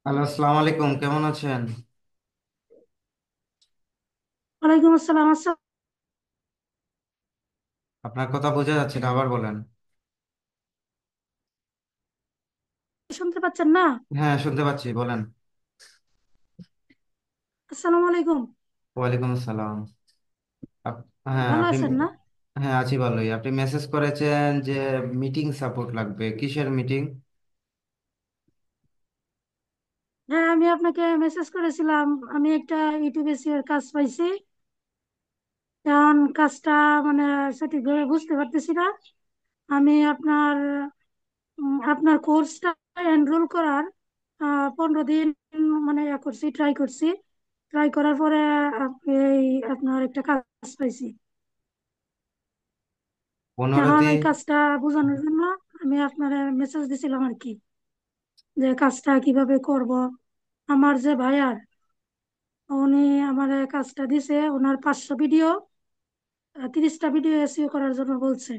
Hello, আসসালামু আলাইকুম। কেমন আছেন? ওয়ালাইকুম আসসালাম। আসসালাম। আপনার কথা বোঝা যাচ্ছে না, আবার বলেন। শুনতে পাচ্ছেন না? হ্যাঁ, শুনতে পাচ্ছি, বলেন। আসসালামু আলাইকুম। ওয়ালাইকুম আসসালাম। হ্যাঁ, ভালো আপনি। আছেন না? হ্যাঁ, আছি ভালোই। আপনি মেসেজ করেছেন যে মিটিং সাপোর্ট লাগবে। কিসের মিটিং? হ্যাঁ, আমি আপনাকে মেসেজ করেছিলাম। আমি একটা ইউটিউবে এর কাজ পাইছি। এখন কাজটা মানে সঠিকভাবে বুঝতে পারতেছি না। আমি আপনার কোর্সটা এনরোল করার 15 দিন মানে করছি, ট্রাই করার পরে এই আপনার একটা কাজ পাইছি। পনেরো এখন দিন এই কাজটা বোঝানোর জন্য আমি আপনার মেসেজ দিছিলাম আর কি, যে কাজটা কিভাবে করব। আমার যে ভাইয়ার, উনি আমার কাজটা দিছে, ওনার 500 ভিডিও, 30টা ভিডিও এসইও করার জন্য বলছে।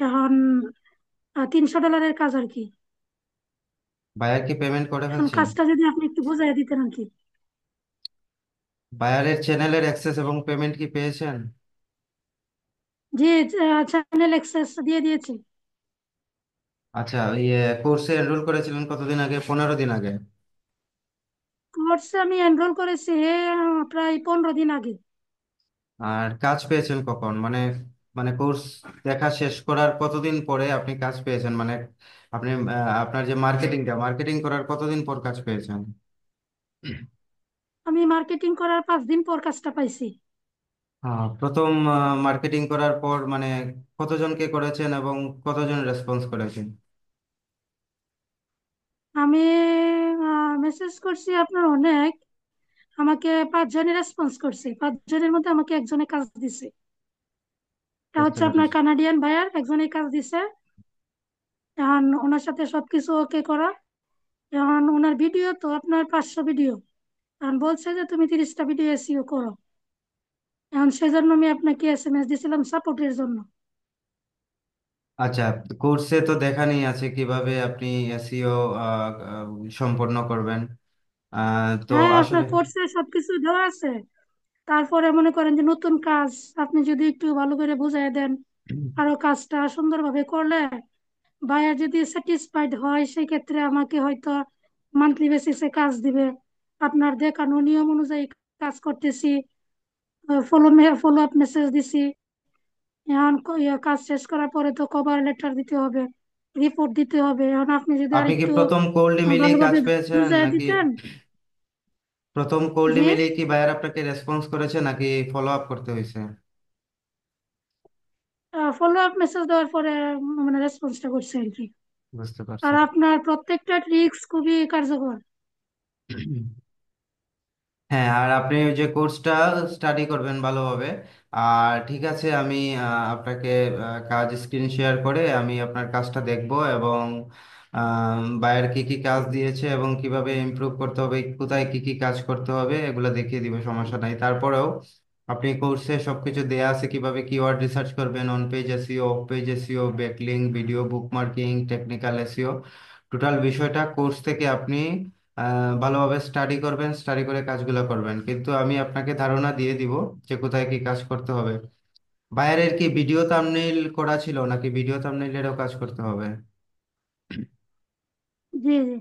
এখন $300 কাজ আর কি। বায়ার কি পেমেন্ট করে এখন ফেলছেন? কাজটা যদি আপনি একটু বুঝাই দিতেন আর কি। বায়ারের চ্যানেলের অ্যাক্সেস এবং পেমেন্ট কি পেয়েছেন? জি, চ্যানেল অ্যাক্সেস দিয়ে দিয়েছি। আচ্ছা, কোর্সে এনরোল করেছিলেন কতদিন আগে? 15 দিন আগে। কোর্সে আমি এনরোল করেছি প্রায় 15 দিন আগে। আর কাজ পেয়েছেন কখন? মানে মানে কোর্স দেখা শেষ করার কতদিন পরে আপনি কাজ পেয়েছেন? মানে আপনি আপনার যে মার্কেটিং করার কতদিন পর কাজ পেয়েছেন? আমি মার্কেটিং করার 5 দিন পর কাজটা পাইছি। প্রথম মার্কেটিং করার পর মানে কতজনকে করেছেন এবং কতজন রেসপন্স করেছেন? আমি মেসেজ করছি আপনার অনেক, আমাকে 5 জনের রেসপন্স করছে। 5 জনের মধ্যে আমাকে একজনে কাজ দিছে। এটা বুঝতে হচ্ছে আপনার পেরেছি। কানাডিয়ান ভাইয়ার, একজনে কাজ দিছে। এখন ওনার সাথে সবকিছু ওকে করা। এখন ওনার ভিডিও তো আপনার 500 ভিডিও। এখন বলছে যে তুমি 30টা ভিডিও এসইও করো। এখন সেজন্য আমি আপনাকে এসএমএস দিছিলাম সাপোর্টের জন্য। আচ্ছা, কোর্সে তো দেখানি আছে কিভাবে আপনি এসইও সম্পন্ন করবেন। তো হ্যাঁ, আপনার আসলে কোর্সে সবকিছু দেওয়া আছে। তারপরে মনে করেন যে নতুন কাজ, আপনি যদি একটু ভালো করে বুঝাই দেন, আরো কাজটা সুন্দরভাবে করলে বায়ার যদি স্যাটিসফাইড হয়, সেই ক্ষেত্রে আমাকে হয়তো মান্থলি বেসিসে কাজ দিবে। আপনার দেখানো নিয়ম অনুযায়ী কাজ করতেছি, ফলো আপ মেসেজ দিছি। এখন কাজ শেষ করার পরে তো কভার লেটার দিতে হবে, রিপোর্ট দিতে হবে। এখন আপনি যদি আর আপনি কি একটু প্রথম কোল্ড মিলেই কাজ ভালোভাবে পেয়েছেন বুঝাই নাকি দিতেন। প্রথম কোল্ড জি, মিলেই কি বায়ার আপনাকে রেসপন্স করেছে নাকি ফলো আপ করতে হয়েছে? ফলো আপ মেসেজ দেওয়ার পরে মানে রেসপন্সটা করছে আর কি। বুঝতে আর পারছি। আপনার প্রত্যেকটা ট্রিক্স খুবই কার্যকর। হ্যাঁ, আর আপনি ওই যে কোর্সটা স্টাডি করবেন ভালোভাবে। আর ঠিক আছে, আমি আপনাকে কাজ স্ক্রিন শেয়ার করে আমি আপনার কাজটা দেখব এবং বায়ার কি কি কাজ দিয়েছে এবং কিভাবে ইমপ্রুভ করতে হবে, কোথায় কি কি কাজ করতে হবে এগুলো দেখিয়ে দিব, সমস্যা নাই। তারপরেও আপনি কোর্সে সবকিছু দেয়া আছে, কিভাবে কিওয়ার্ড রিসার্চ করবেন, on page SEO, of page SEO, backlink, video bookmarking, technical SEO, total বিষয়টা কোর্স থেকে আপনি ভালোভাবে স্টাডি করবেন, স্টাডি করে কাজগুলো করবেন। কিন্তু আমি আপনাকে ধারণা দিয়ে দিব যে কোথায় কি কাজ করতে হবে। বাইরের কি ভিডিও থাম্বনেইল করা ছিল নাকি ভিডিও থাম্বনেইলেরও কাজ করতে হবে? জি, জি,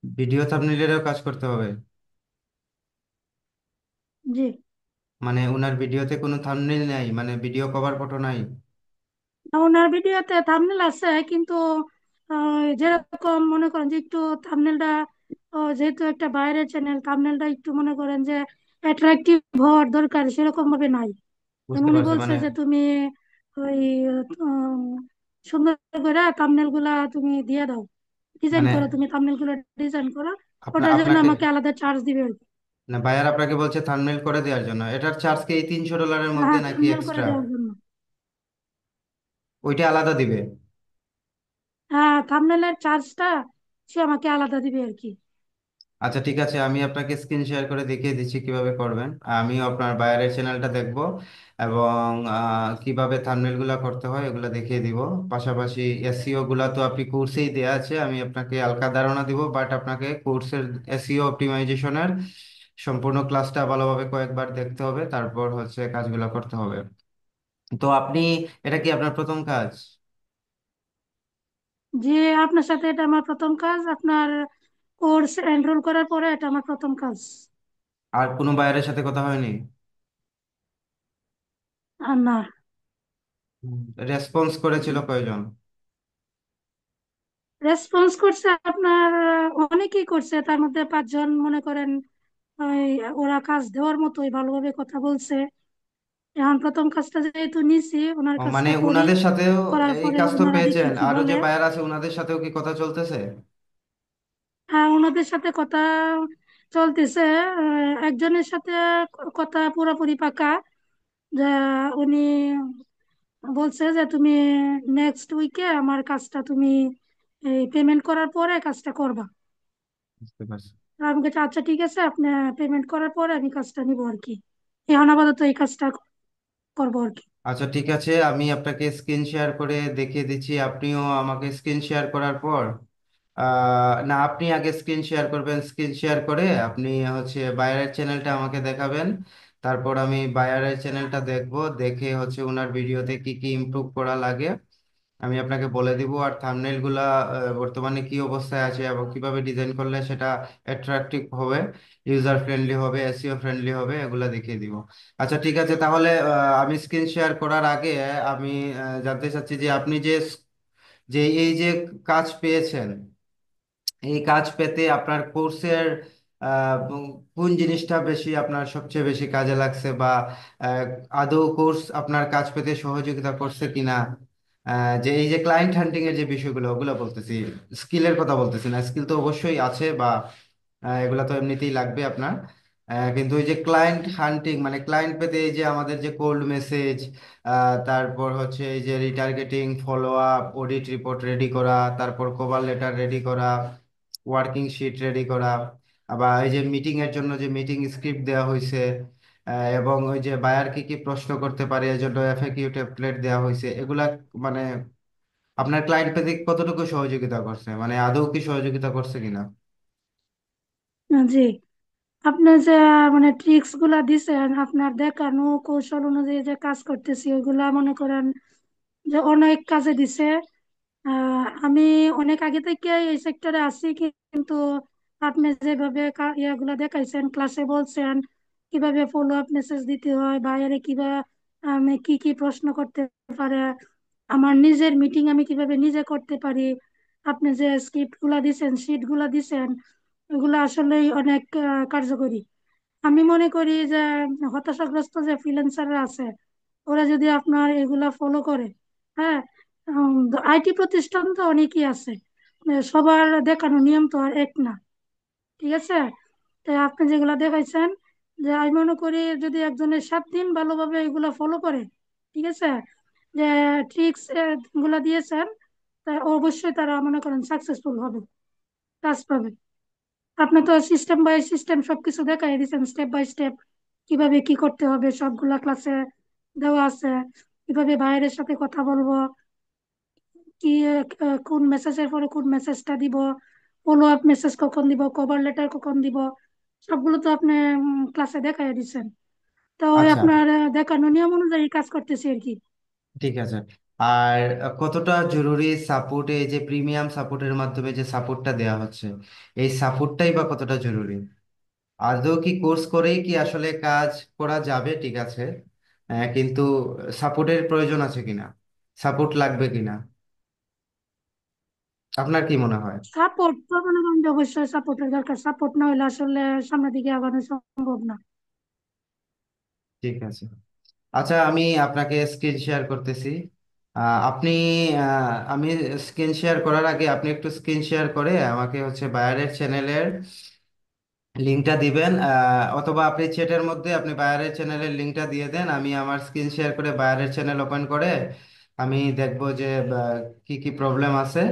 ভিডিও থাম্বনেইলেরও কাজ করতে হবে। জি। মানে ওনার ভিডিওতে কোনো থাম্বনেইল নাই, মানে ভিডিও কভার ফটো নাই? ওনার ভিডিওতে থাম্বনেল আছে, কিন্তু যেরকম মনে করেন যে একটু থাম্বনেলটা, যেহেতু একটা বাইরের চ্যানেল, থাম্বনেলটা একটু মনে করেন যে অ্যাট্রাকটিভ হওয়ার দরকার, সেরকম ভাবে নাই। যেমন বুঝতে উনি পারছি বলছে মানে। যে তুমি ওই উম, সুন্দর করে থাম্বনেল গুলা তুমি দিয়ে দাও, ডিজাইন মানে করো, তুমি থাম্বনেল গুলো ডিজাইন করো। আপনা ওটার জন্য আপনাকে আমাকে আলাদা চার্জ দিবে আর কি। না, বায়ার আপনাকে বলছে থাম্বনেইল করে দেওয়ার জন্য, এটার চার্জ কি এই $300 মধ্যে হ্যাঁ, নাকি থাম্বনেল করে এক্সট্রা? দেওয়ার জন্য। ওইটা আলাদা দিবে? হ্যাঁ, থাম্বনেলের চার্জটা সে আমাকে আলাদা দিবে আর কি। আচ্ছা ঠিক আছে, আমি আপনাকে স্ক্রিন শেয়ার করে দেখিয়ে দিচ্ছি কিভাবে করবেন। আমিও আপনার বায়ারের চ্যানেলটা দেখব এবং কিভাবে থাম্বনেল গুলা করতে হয় এগুলো দেখিয়ে দিব। পাশাপাশি এসইও গুলা তো আপনি কোর্সেই দেওয়া আছে, আমি আপনাকে হালকা ধারণা দিব, বাট আপনাকে কোর্সের এসইও অপটিমাইজেশনের সম্পূর্ণ ক্লাসটা ভালোভাবে কয়েকবার দেখতে হবে, তারপর হচ্ছে কাজগুলো করতে হবে। তো আপনি, এটা কি আপনার প্রথম কাজ? যে আপনার সাথে এটা আমার প্রথম কাজ, আপনার কোর্স এনরোল করার পরে এটা আমার প্রথম কাজ। আর কোনো বায়ারের সাথে কথা হয়নি? আর না। রেসপন্স করেছিল কয়জন? রেসপন্স করছে আপনার অনেকেই করছে, তার মধ্যে 5 জন মনে করেন ওই ওরা কাজ দেওয়ার মতোই ভালোভাবে কথা বলছে। এখন প্রথম কাজটা যেহেতু নিছি, ওনার মানে কাজটা করি, উনাদের সাথেও করার এই পরে কাজ তো ওনারা দেখি পেয়েছেন, কি আরো যে বলে। বায়ার আছে উনাদের সাথেও কি কথা চলতেছে? হ্যাঁ, ওনাদের সাথে কথা চলতেছে। একজনের সাথে কথা পুরোপুরি পাকা, যা উনি বলছে যে তুমি নেক্সট উইকে আমার কাজটা তুমি পেমেন্ট করার পরে কাজটা করবা। বুঝতে পারছি। আর আমি বলছি আচ্ছা ঠিক আছে, আপনি পেমেন্ট করার পরে আমি কাজটা নিবো আর কি। এখন আপাতত এই কাজটা করবো আর কি। আচ্ছা ঠিক আছে, আমি আপনাকে স্ক্রিন শেয়ার করে দেখিয়ে দিচ্ছি, আপনিও আমাকে স্ক্রিন শেয়ার করার পর না, আপনি আগে স্ক্রিন শেয়ার করবেন, স্ক্রিন শেয়ার করে আপনি হচ্ছে বায়ারের চ্যানেলটা আমাকে দেখাবেন। তারপর আমি বায়ারের চ্যানেলটা দেখব, দেখে হচ্ছে ওনার ভিডিওতে কি কি ইমপ্রুভ করা লাগে আমি আপনাকে বলে দিব। আর থাম্বনেল গুলা বর্তমানে কি অবস্থায় আছে এবং কিভাবে ডিজাইন করলে সেটা অ্যাট্রাকটিভ হবে, ইউজার ফ্রেন্ডলি হবে, এসইও ফ্রেন্ডলি হবে, এগুলা দেখিয়ে দিব। আচ্ছা ঠিক আছে, তাহলে আমি স্ক্রিন শেয়ার করার আগে আমি জানতে চাচ্ছি যে আপনি যে যে এই যে কাজ পেয়েছেন, এই কাজ পেতে আপনার কোর্সের কোন জিনিসটা বেশি আপনার সবচেয়ে বেশি কাজে লাগছে, বা আহ, আদৌ কোর্স আপনার কাজ পেতে সহযোগিতা করছে কিনা? যে এই যে ক্লায়েন্ট হান্টিং এর যে বিষয়গুলো ওগুলো বলতেছি, স্কিলের কথা বলতেছি না, স্কিল তো অবশ্যই আছে, বা এগুলা তো এমনিতেই লাগবে আপনার। কিন্তু ওই যে ক্লায়েন্ট হান্টিং মানে ক্লায়েন্ট পেতে এই যে আমাদের যে কোল্ড মেসেজ, তারপর হচ্ছে এই যে retargeting, follow up, audit report ready করা, তারপর কভার লেটার রেডি করা, ওয়ার্কিং শিট রেডি করা, আবার এই যে মিটিং এর জন্য যে মিটিং স্ক্রিপ্ট দেওয়া হয়েছে, এবং ওই যে বায়ার কি কি প্রশ্ন করতে পারে এর জন্য এফএকিউ টেমপ্লেট দেওয়া হয়েছে, এগুলা মানে আপনার ক্লায়েন্ট পেতে কতটুকু সহযোগিতা করছে, মানে আদৌ কি সহযোগিতা করছে কিনা? জি, আপনি যে মানে ট্রিক্স গুলা দিছেন, আপনার দেখানো কৌশল অনুযায়ী যে কাজ করতেছি ওইগুলা মনে করেন যে অনেক কাজে দিছে। আমি অনেক আগে থেকে এই সেক্টরে আছি, কিন্তু আপনি যেভাবে ইয়াগুলা দেখাইছেন, ক্লাসে বলছেন কিভাবে ফলো আপ মেসেজ দিতে হয়, বাইরে কিভাবে আমি কি কি প্রশ্ন করতে পারে, আমার নিজের মিটিং আমি কিভাবে নিজে করতে পারি, আপনি যে স্ক্রিপ্ট গুলা দিছেন, শিট গুলা দিছেন, এগুলো আসলেই অনেক কার্যকরী। আমি মনে করি যে হতাশাগ্রস্ত যে ফ্রিল্যান্সাররা আছে, ওরা যদি আপনার এগুলা ফলো করে, হ্যাঁ, আইটি প্রতিষ্ঠান তো অনেকই আছে, সবার দেখানো নিয়ম তো আর এক না, ঠিক আছে। তো আপনি যেগুলা দেখাইছেন, যে আমি মনে করি যদি একজনের 7 দিন ভালোভাবে এগুলা ফলো করে, ঠিক আছে, যে ট্রিক্স গুলা দিয়েছেন, তা অবশ্যই তারা মনে করেন সাকসেসফুল হবে, কাজ পাবে। আপনি তো সিস্টেম বাই সিস্টেম সবকিছু দেখাই দিচ্ছেন, স্টেপ বাই স্টেপ কিভাবে কি করতে হবে সবগুলা ক্লাসে দেওয়া আছে। কিভাবে বাইরের সাথে কথা বলবো, কি কোন মেসেজের পরে কোন মেসেজটা দিব, ফলো আপ মেসেজ কখন দিব, কভার লেটার কখন দিব, সবগুলো তো আপনি ক্লাসে দেখাই দিচ্ছেন। তো ওই আচ্ছা আপনার দেখানো নিয়ম অনুযায়ী কাজ করতেছি আর কি। ঠিক আছে। আর কতটা জরুরি সাপোর্ট, এই যে প্রিমিয়াম সাপোর্টের মাধ্যমে যে সাপোর্টটা দেওয়া হচ্ছে, এই সাপোর্টটাই বা কতটা জরুরি? আদৌ কি কোর্স করেই কি আসলে কাজ করা যাবে? ঠিক আছে, কিন্তু সাপোর্টের প্রয়োজন আছে কিনা, সাপোর্ট লাগবে কিনা, আপনার কি মনে হয়? সাপোর্ট তো মনে করেন যে অবশ্যই সাপোর্টের দরকার, সাপোর্ট না হলে আসলে সামনের দিকে আগানো সম্ভব না। ঠিক আছে। আচ্ছা আমি আপনাকে স্ক্রিন শেয়ার করতেছি। আপনি আমি স্ক্রিন শেয়ার করার আগে আপনি একটু স্ক্রিন শেয়ার করে আমাকে হচ্ছে বায়ারের চ্যানেলের লিঙ্কটা দিবেন, অথবা আপনি চ্যাটের মধ্যে আপনি বায়ারের চ্যানেলের লিঙ্কটা দিয়ে দেন, আমি আমার স্ক্রিন শেয়ার করে বায়ারের চ্যানেল ওপেন করে আমি দেখব যে কি কি প্রবলেম আছে।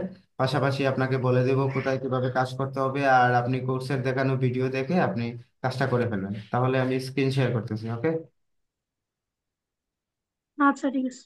পাশাপাশি আপনাকে বলে দেব কোথায় কিভাবে কাজ করতে হবে, আর আপনি কোর্সের দেখানো ভিডিও দেখে আপনি কাজটা করে ফেলবেন। তাহলে আমি স্ক্রিন শেয়ার করতেছি, ওকে? আচ্ছা, ঠিক আছে।